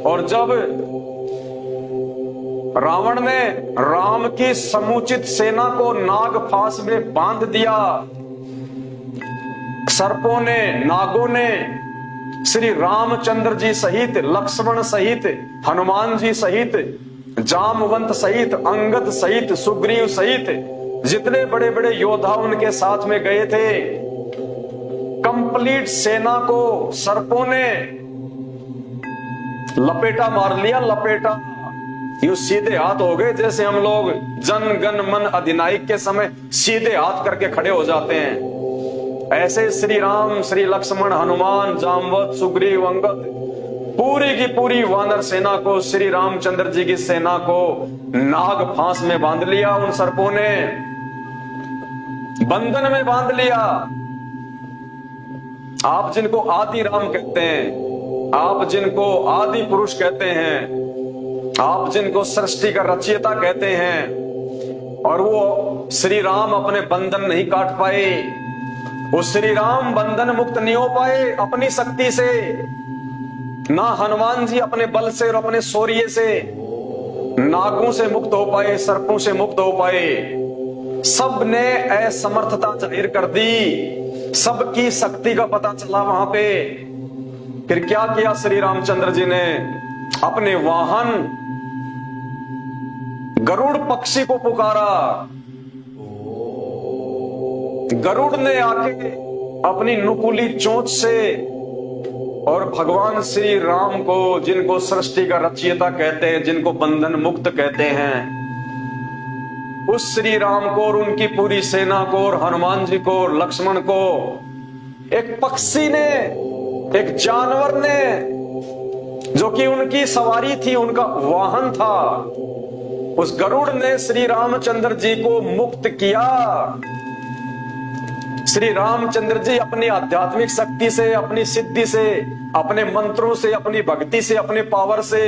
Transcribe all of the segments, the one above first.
और जब रावण ने राम की समुचित सेना को नाग फांस में बांध दिया, सर्पों ने, नागों ने श्री रामचंद्र जी सहित, लक्ष्मण सहित, हनुमान जी सहित, जामवंत सहित, अंगद सहित, सुग्रीव सहित जितने बड़े बड़े योद्धा उनके साथ में गए थे, कंप्लीट सेना को सर्पों ने लपेटा मार लिया। लपेटा यूं सीधे हाथ हो गए जैसे हम लोग जन गण मन अधिनायक के समय सीधे हाथ करके खड़े हो जाते हैं। ऐसे श्री राम, श्री लक्ष्मण, हनुमान, जामवंत, सुग्रीव, अंगद, पूरी की पूरी वानर सेना को, श्री रामचंद्र जी की सेना को नाग फांस में बांध लिया। उन सर्पों ने बंधन में बांध लिया। आप जिनको आदि राम कहते हैं, आप जिनको आदि पुरुष कहते हैं, आप जिनको सृष्टि का रचयिता कहते हैं, और वो श्री राम अपने बंधन नहीं काट पाए, वो श्री राम बंधन मुक्त नहीं हो पाए अपनी शक्ति से, ना हनुमान जी अपने बल से और अपने शौर्य से नागों से मुक्त हो पाए, सर्पों से मुक्त हो पाए। सब ने असमर्थता जाहिर कर दी, सबकी शक्ति का पता चला वहां पे। फिर क्या किया श्री रामचंद्र जी ने? अपने वाहन गरुड़ पक्षी को पुकारा। गरुड़ ने आके अपनी नुकीली चोंच से और भगवान श्री राम को, जिनको सृष्टि का रचयिता कहते हैं, जिनको बंधन मुक्त कहते हैं, उस श्री राम को और उनकी पूरी सेना को और हनुमान जी को और लक्ष्मण को एक पक्षी ने, एक जानवर ने, जो कि उनकी सवारी थी, उनका वाहन था, उस गरुड़ ने श्री रामचंद्र जी को मुक्त किया। श्री रामचंद्र जी अपनी आध्यात्मिक शक्ति से, अपनी सिद्धि से, अपने मंत्रों से, अपनी भक्ति से, अपने पावर से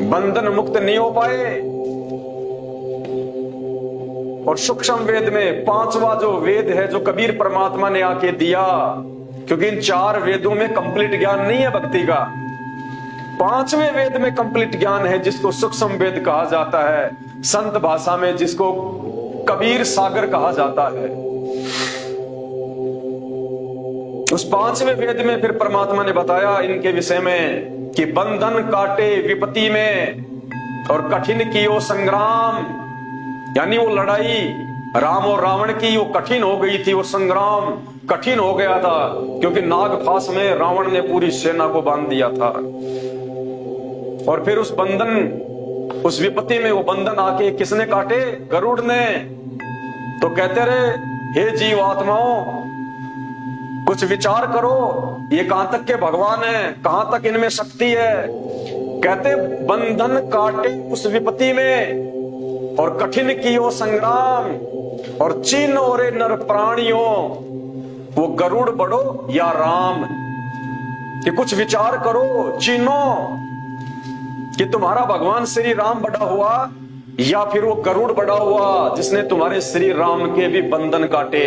बंधन मुक्त नहीं हो पाए। और सूक्ष्म वेद में पांचवा जो वेद है, जो कबीर परमात्मा ने आके दिया, क्योंकि इन 4 वेदों में कंप्लीट ज्ञान नहीं है भक्ति का, 5वें वेद में कंप्लीट ज्ञान है, जिसको सूक्ष्म वेद कहा जाता है, संत भाषा में जिसको कबीर सागर कहा जाता है। उस 5वें वेद में फिर परमात्मा ने बताया इनके विषय में कि बंधन काटे विपत्ति में और कठिन कियो संग्राम, यानी वो लड़ाई राम और रावण की वो कठिन हो गई थी, वो संग्राम कठिन हो गया था, क्योंकि नागफास में रावण ने पूरी सेना को बांध दिया था। और फिर उस बंधन, उस विपत्ति में वो बंधन आके किसने काटे? गरुड़ ने। तो कहते रहे, हे जीव आत्माओं, कुछ विचार करो, ये कहां तक के भगवान है, कहां तक इनमें शक्ति है। कहते बंधन काटे उस विपत्ति में और कठिन कियो संग्राम, और चिन्ह और नर प्राणियों, वो गरुड़ बड़ो या राम, कि कुछ विचार करो, चिन्हो कि तुम्हारा भगवान श्री राम बड़ा हुआ या फिर वो गरुड़ बड़ा हुआ, जिसने तुम्हारे श्री राम के भी बंधन काटे।